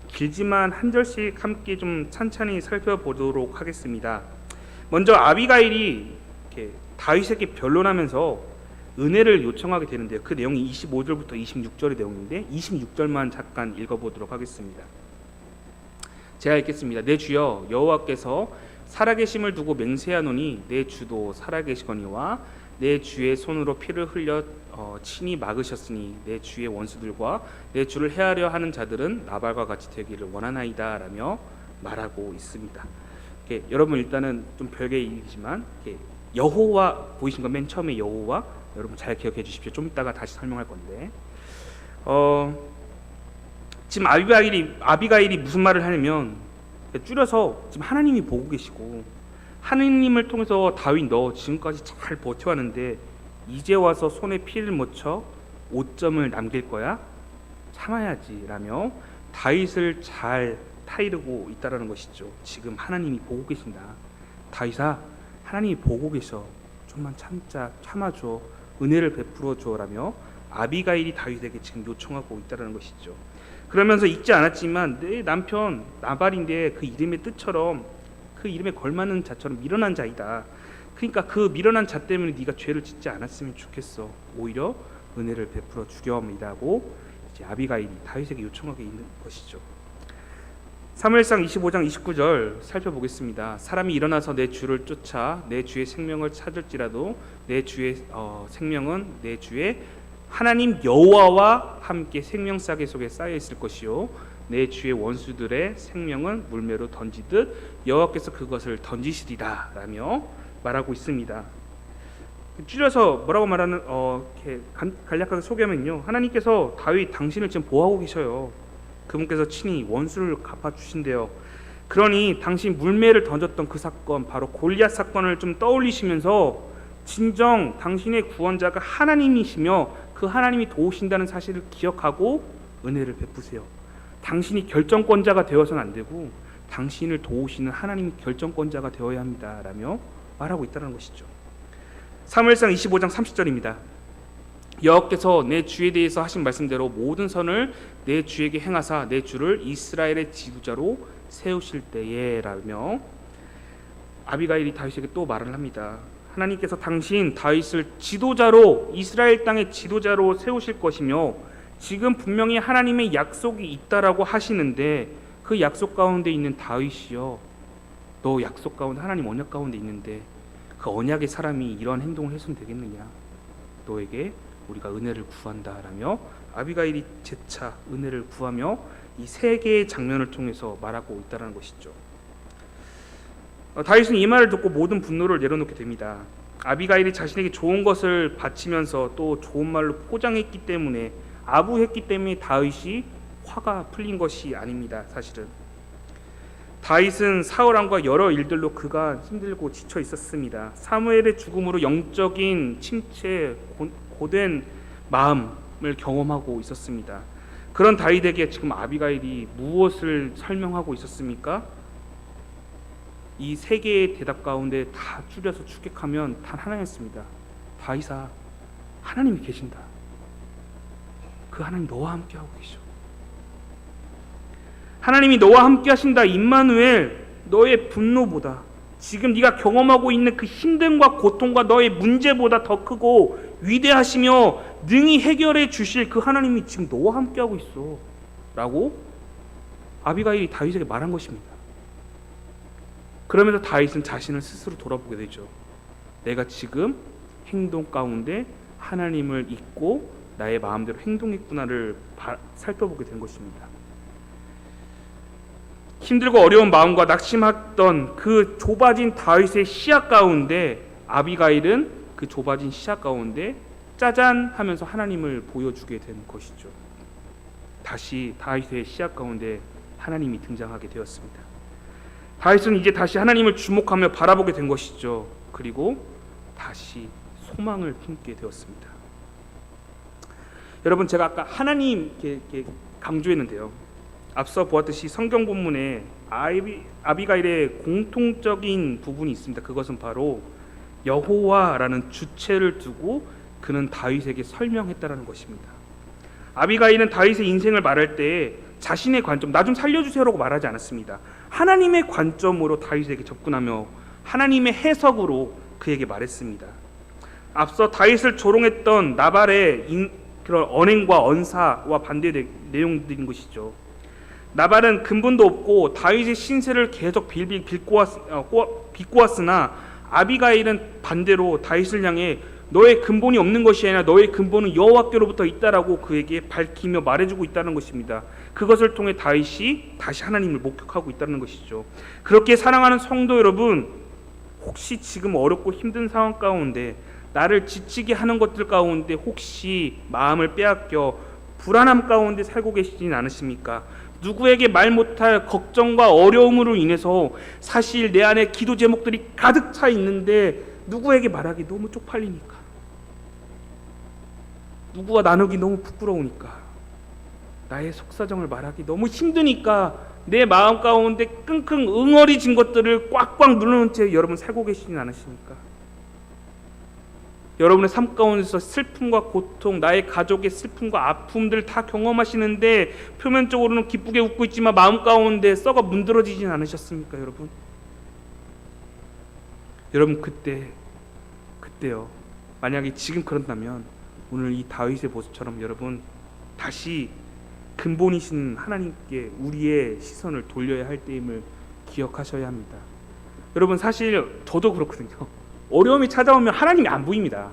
길지만 한 절씩 함께 좀 찬찬히 살펴보도록 하겠습니다. 먼저 아비가일이 이렇게 다윗에게 변론하면서 은혜를 요청하게 되는데요. 그 내용이 25절부터 26절의 내용인데 26절만 잠깐 읽어보도록 하겠습니다. 제가 읽겠습니다. 내 주여 여호와께서 살아계심을 두고 맹세하노니 내 주도 살아계시거니와 내 주의 손으로 피를 흘려 친히 막으셨으니 내 주의 원수들과 내 주를 해하려 하는 자들은 나발과 같이 되기를 원하나이다 라며 말하고 있습니다. 여러분 일단은 좀 별개의 일이지만 여호와 보이신 거 맨 처음에 여호와 여러분 잘 기억해 주십시오. 좀 이따가 다시 설명할 건데 지금 아비가일이 무슨 말을 하냐면 줄여서 지금 하나님이 보고 계시고 하나님을 통해서 다윗 너 지금까지 잘 버텨왔는데 이제 와서 손에 피를 묻혀 오점을 남길 거야? 참아야지 라며 다윗을 잘 타이르고 있다라는 것이죠. 지금 하나님이 보고 계신다. 다윗아 하나님이 보고 계셔. 좀만 참아줘. 은혜를 베풀어줘 라며 아비가일이 다윗에게 지금 요청하고 있다는 것이죠. 그러면서 읽지 않았지만 내 남편 나발인데 그 이름의 뜻처럼 그 이름에 걸맞는 자처럼 미련한 자이다. 그러니까 그 미련한 자 때문에 네가 죄를 짓지 않았으면 좋겠어. 오히려 은혜를 베풀어 주려함이라고 이제 아비가일이 다윗에게 요청하게 있는 것이죠. 사무엘상 25장 29절 살펴보겠습니다. 사람이 일어나서 내 주를 쫓아 내 주의 생명을 찾을지라도 내 주의 생명은 내 주의 하나님 여호와와 함께 생명싸개 속에 쌓여 있을 것이요 내 주의 원수들의 생명은 물매로 던지듯 여호와께서 그것을 던지시리라 라며 말하고 있습니다. 줄여서 뭐라고 말하는 이렇게 간략하게 소개하면요, 하나님께서 다윗 당신을 지금 보호하고 계셔요. 그분께서 친히 원수를 갚아주신대요. 그러니 당신 물매를 던졌던 그 사건, 바로 골리앗 사건을 좀 떠올리시면서 진정 당신의 구원자가 하나님이시며 그 하나님이 도우신다는 사실을 기억하고 은혜를 베푸세요. 당신이 결정권자가 되어서는 안 되고 당신을 도우시는 하나님이 결정권자가 되어야 합니다 라며 말하고 있다는 것이죠. 사무엘상 25장 30절입니다. 여호와께서 내 주에 대해서 하신 말씀대로 모든 선을 내 주에게 행하사 내 주를 이스라엘의 지도자로 세우실 때에 라며 아비가일이 다윗에게 또 말을 합니다. 하나님께서 당신 다윗을 지도자로 이스라엘 땅의 지도자로 세우실 것이며 지금 분명히 하나님의 약속이 있다라고 하시는데 그 약속 가운데 있는 다윗이여 너 약속 가운데 하나님 언약 가운데 있는데 그 언약의 사람이 이러한 행동을 했으면 되겠느냐. 너에게 우리가 은혜를 구한다라며 아비가일이 재차 은혜를 구하며 이 세 개의 장면을 통해서 말하고 있다는 것이죠. 다윗은 이 말을 듣고 모든 분노를 내려놓게 됩니다. 아비가일이 자신에게 좋은 것을 바치면서 또 좋은 말로 포장했기 때문에 아부했기 때문에 다윗이 화가 풀린 것이 아닙니다. 사실은 다윗은 사울왕과 여러 일들로 그가 힘들고 지쳐 있었습니다. 사무엘의 죽음으로 영적인 침체, 고된 마음을 경험하고 있었습니다. 그런 다윗에게 지금 아비가일이 무엇을 설명하고 있었습니까? 이 세 개의 대답 가운데 다 줄여서 축약하면 단 하나였습니다. 다윗아, 하나님이 계신다. 그 하나님 너와 함께하고 계셔. 하나님이 너와 함께 하신다. 임마누엘, 너의 분노보다, 지금 네가 경험하고 있는 그 힘듦과 고통과 너의 문제보다 더 크고 위대하시며 능히 해결해 주실 그 하나님이 지금 너와 함께하고 있어 라고 아비가일이 다윗에게 말한 것입니다. 그러면서 다윗은 자신을 스스로 돌아보게 되죠. 내가 지금 행동 가운데 하나님을 잊고 나의 마음대로 행동했구나를 살펴보게 된 것입니다. 힘들고 어려운 마음과 낙심했던 그 좁아진 다윗의 시야 가운데 아비가일은 그 좁아진 시야 가운데 짜잔 하면서 하나님을 보여주게 된 것이죠. 다시 다윗의 시야 가운데 하나님이 등장하게 되었습니다. 다윗은 이제 다시 하나님을 주목하며 바라보게 된 것이죠. 그리고 다시 소망을 품게 되었습니다. 여러분, 제가 아까 하나님 이렇게 강조했는데요. 앞서 보았듯이 성경 본문에 아비가일의 공통적인 부분이 있습니다. 그것은 바로 여호와라는 주체를 두고 그는 다윗에게 설명했다라는 것입니다. 아비가일은 다윗의 인생을 말할 때 자신의 관점, 나 좀 살려주세요라고 말하지 않았습니다. 하나님의 관점으로 다윗에게 접근하며 하나님의 해석으로 그에게 말했습니다. 앞서 다윗을 조롱했던 나발의 그런 언행과 언사와 반대의 내용들인 것이죠. 나발은 근본도 없고 다윗의 신세를 계속 빌빌 비꼬았으나 아비가일은 반대로 다윗을 향해 너의 근본이 없는 것이 아니라 너의 근본은 여호와께로부터 있다라고 그에게 밝히며 말해주고 있다는 것입니다. 그것을 통해 다윗이 다시 하나님을 목격하고 있다는 것이죠. 그렇게 사랑하는 성도 여러분, 혹시 지금 어렵고 힘든 상황 가운데 나를 지치게 하는 것들 가운데 혹시 마음을 빼앗겨 불안함 가운데 살고 계시진 않으십니까? 누구에게 말 못할 걱정과 어려움으로 인해서 사실 내 안에 기도 제목들이 가득 차 있는데 누구에게 말하기 너무 쪽팔리니까, 누구와 나누기 너무 부끄러우니까, 나의 속사정을 말하기 너무 힘드니까 내 마음 가운데 끙끙 응어리진 것들을 꽉꽉 눌러놓은 채 여러분 살고 계시진 않으십니까? 여러분의 삶 가운데서 슬픔과 고통, 나의 가족의 슬픔과 아픔들 다 경험하시는데 표면적으로는 기쁘게 웃고 있지만 마음 가운데 썩어 문드러지진 않으셨습니까, 여러분? 여러분, 그때요. 만약에 지금 그런다면 오늘 이 다윗의 모습처럼 여러분 다시 근본이신 하나님께 우리의 시선을 돌려야 할 때임을 기억하셔야 합니다. 여러분, 사실 저도 그렇거든요. 어려움이 찾아오면 하나님이 안 보입니다.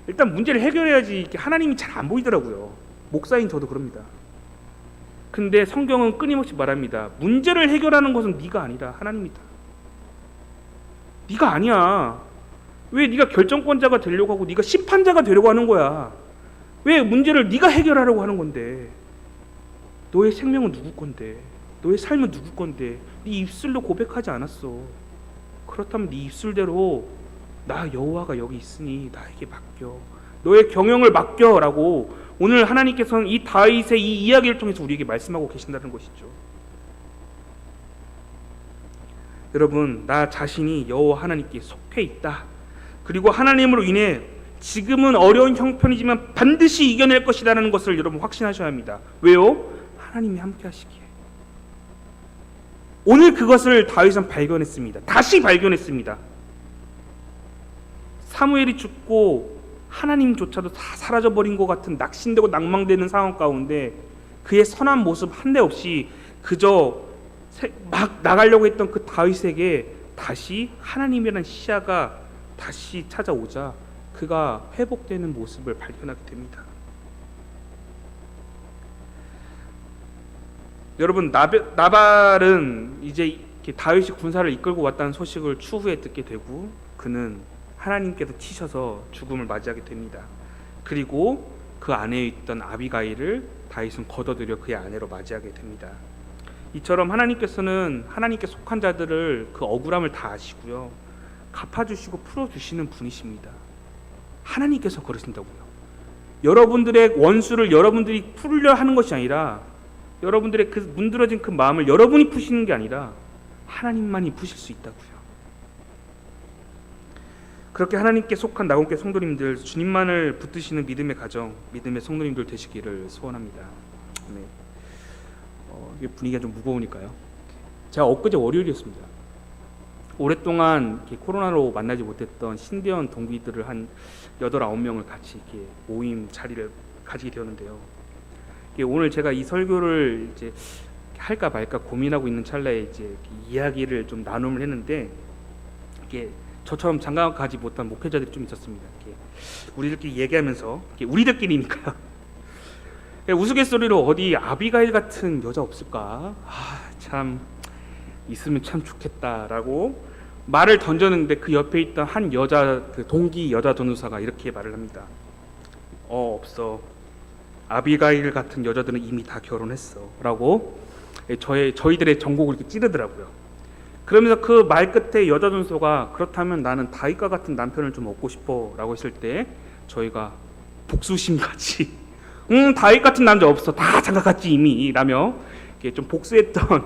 일단 문제를 해결해야지 하나님이 잘 안 보이더라고요. 목사인 저도 그럽니다. 근데 성경은 끊임없이 말합니다. 문제를 해결하는 것은 네가 아니라 하나님이다. 네가 아니야. 왜 네가 결정권자가 되려고 하고 네가 심판자가 되려고 하는 거야? 왜 문제를 네가 해결하려고 하는 건데? 너의 생명은 누구 건데? 너의 삶은 누구 건데? 네 입술로 고백하지 않았어. 그렇다면 네 입술대로 나 여호와가 여기 있으니 나에게 맡겨, 너의 경영을 맡겨라고 오늘 하나님께서는 이 다윗의 이 이야기를 통해서 우리에게 말씀하고 계신다는 것이죠. 여러분, 나 자신이 여호와 하나님께 속해 있다. 그리고 하나님으로 인해 지금은 어려운 형편이지만 반드시 이겨낼 것이라는 것을 여러분 확신하셔야 합니다. 왜요? 하나님이 함께 하시기에. 오늘 그것을 다윗은 발견했습니다. 다시 발견했습니다. 사무엘이 죽고 하나님조차도 다 사라져버린 것 같은 낙심되고 낭망되는 상황 가운데 그의 선한 모습 한데 없이 그저 막 나가려고 했던 그 다윗에게 다시 하나님이라는 시야가 다시 찾아오자 그가 회복되는 모습을 발견하게 됩니다. 여러분, 나발은 이제 다윗이 군사를 이끌고 왔다는 소식을 추후에 듣게 되고 그는 하나님께서 치셔서 죽음을 맞이하게 됩니다. 그리고 그 안에 있던 아비가일을 다윗은 걷어들여 그의 아내로 맞이하게 됩니다. 이처럼 하나님께서는 하나님께 속한 자들을 그 억울함을 다 아시고요, 갚아주시고 풀어주시는 분이십니다. 하나님께서 그러신다고요. 여러분들의 원수를 여러분들이 풀려 하는 것이 아니라, 여러분들의 그 문드러진 그 마음을 여러분이 푸시는 게 아니라 하나님만이 푸실 수 있다고요. 그렇게 하나님께 속한 나곤교회 성도님들, 주님만을 붙드시는 믿음의 가정, 믿음의 성도님들 되시기를 소원합니다. 네. 이게 분위기가 좀 무거우니까요. 제가 엊그제 월요일이었습니다. 오랫동안 코로나로 만나지 못했던 신대원 동기들을 한 8, 9명을 같이 이렇게 모임 자리를 가지게 되었는데요. 오늘 제가 이 설교를 이제 할까 말까 고민하고 있는 찰나에 이제 이야기를 좀 나눔을 했는데, 이게 저처럼 장가 가지 못한 목회자들이 좀 있었습니다. 우리들끼리 얘기하면서, 우리들끼리니까요. 우스갯소리로 어디 아비가일 같은 여자 없을까? 참 있으면 참 좋겠다라고 말을 던졌는데, 그 옆에 있던 한 여자, 그 동기 여자 전도사가 이렇게 말을 합니다. 없어. 아비가일 같은 여자들은 이미 다 결혼했어라고 저희들의 전곡을 이렇게 찌르더라고요. 그러면서 그 말 끝에 여자 전도사가, 그렇다면 나는 다윗과 같은 남편을 좀 얻고 싶어라고 했을 때, 저희가 복수심같이 다윗 같은 남자 없어, 다 장가갔지 이미 라며 이렇게 좀 복수했던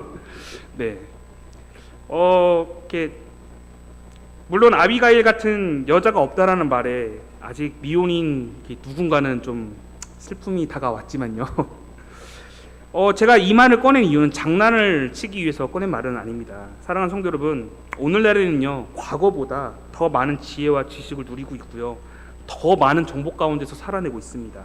네. 이렇게 물론 아비가일 같은 여자가 없다라는 말에 아직 미혼인 누군가는 좀 슬픔이 다가왔지만요. 제가 이 말을 꺼낸 이유는 장난을 치기 위해서 꺼낸 말은 아닙니다. 사랑하는 성도 여러분, 오늘날에는요, 과거보다 더 많은 지혜와 지식을 누리고 있고요, 더 많은 정보 가운데서 살아내고 있습니다.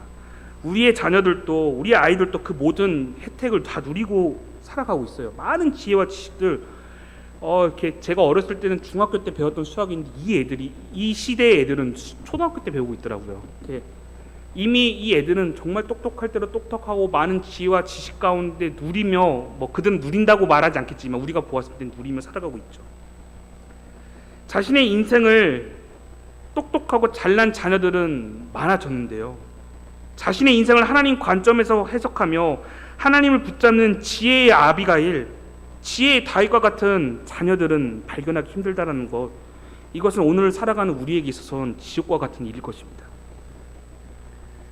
우리의 자녀들도, 우리의 아이들도 그 모든 혜택을 다 누리고 살아가고 있어요. 많은 지혜와 지식들, 이렇게 제가 어렸을 때는 중학교 때 배웠던 수학인데, 이 시대의 애들은 초등학교 때 배우고 있더라고요. 이미 이 애들은 정말 똑똑할 대로 똑똑하고 많은 지혜와 지식 가운데 누리며, 그들은 누린다고 말하지 않겠지만 우리가 보았을 때 누리며 살아가고 있죠. 자신의 인생을 똑똑하고 잘난 자녀들은 많아졌는데요, 자신의 인생을 하나님 관점에서 해석하며 하나님을 붙잡는 지혜의 아비가일, 지혜의 다윗과 같은 자녀들은 발견하기 힘들다라는 것, 이것은 오늘 살아가는 우리에게 있어서는 지옥과 같은 일일 것입니다.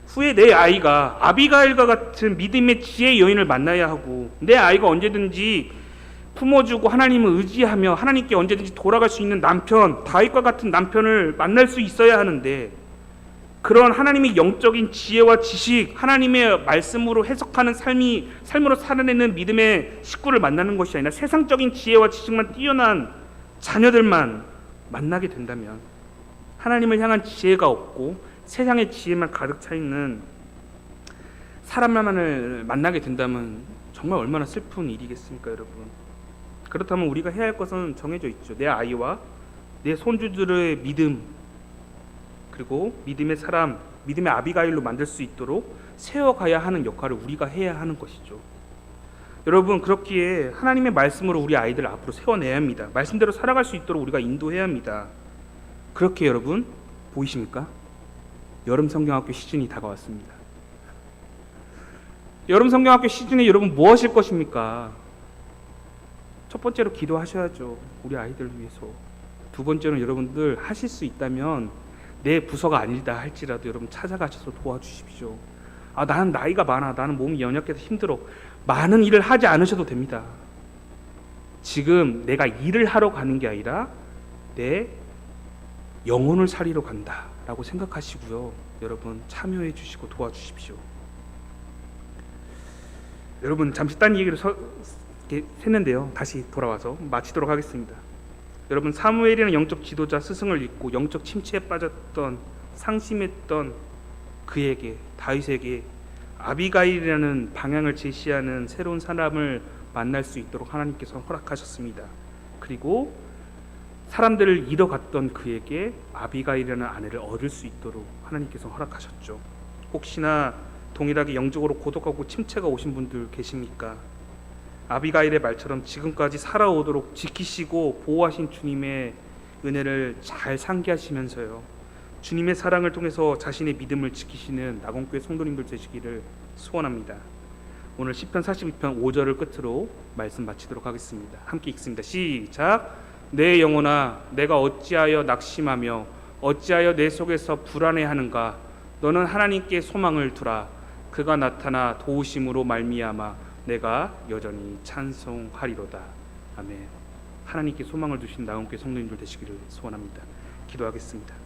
후에 내 아이가 아비가일과 같은 믿음의 지혜의 여인을 만나야 하고, 내 아이가 언제든지 품어주고 하나님을 의지하며 하나님께 언제든지 돌아갈 수 있는 남편, 다윗과 같은 남편을 만날 수 있어야 하는데, 그런 하나님의 영적인 지혜와 지식, 하나님의 말씀으로 해석하는 삶으로 살아내는 믿음의 식구를 만나는 것이 아니라 세상적인 지혜와 지식만 뛰어난 자녀들만 만나게 된다면, 하나님을 향한 지혜가 없고 세상의 지혜만 가득 차 있는 사람만을 만나게 된다면 정말 얼마나 슬픈 일이겠습니까, 여러분? 그렇다면 우리가 해야 할 것은 정해져 있죠. 내 아이와 내 손주들의 믿음, 그리고 믿음의 사람, 믿음의 아비가일로 만들 수 있도록 세워가야 하는 역할을 우리가 해야 하는 것이죠. 여러분, 그렇기에 하나님의 말씀으로 우리 아이들을 앞으로 세워내야 합니다. 말씀대로 살아갈 수 있도록 우리가 인도해야 합니다. 그렇게 여러분, 보이십니까? 여름 성경학교 시즌이 다가왔습니다. 여름 성경학교 시즌에 여러분 뭐 하실 것입니까? 첫 번째로 기도하셔야죠. 우리 아이들을 위해서. 두 번째는 여러분들 하실 수 있다면 내 부서가 아니다 할지라도 여러분 찾아가셔서 도와주십시오. 나는 나이가 많아, 나는 몸이 연약해서 힘들어, 많은 일을 하지 않으셔도 됩니다. 지금 내가 일을 하러 가는 게 아니라 내 영혼을 살리러 간다 라고 생각하시고요, 여러분 참여해 주시고 도와주십시오. 여러분, 잠시 딴 얘기를 했는데요, 다시 돌아와서 마치도록 하겠습니다. 여러분, 사무엘이라는 영적 지도자 스승을 잊고 영적 침체에 빠졌던, 상심했던 그에게, 다윗에게 아비가일이라는 방향을 제시하는 새로운 사람을 만날 수 있도록 하나님께서 허락하셨습니다. 그리고 사람들을 잃어갔던 그에게 아비가일이라는 아내를 얻을 수 있도록 하나님께서 허락하셨죠. 혹시나 동일하게 영적으로 고독하고 침체가 오신 분들 계십니까? 아비가일의 말처럼 지금까지 살아오도록 지키시고 보호하신 주님의 은혜를 잘 상기하시면서요, 주님의 사랑을 통해서 자신의 믿음을 지키시는 낙원교회 성도님들 되시기를 소원합니다. 오늘 시편 42편 5절을 끝으로 말씀 마치도록 하겠습니다. 함께 읽습니다. 시작. 내 영혼아 내가 어찌하여 낙심하며 어찌하여 내 속에서 불안해하는가. 너는 하나님께 소망을 두라. 그가 나타나 도우심으로 말미암아 내가 여전히 찬송하리로다. 아멘. 하나님께 소망을 두신 낙원교회 성도님들 되시기를 소원합니다. 기도하겠습니다.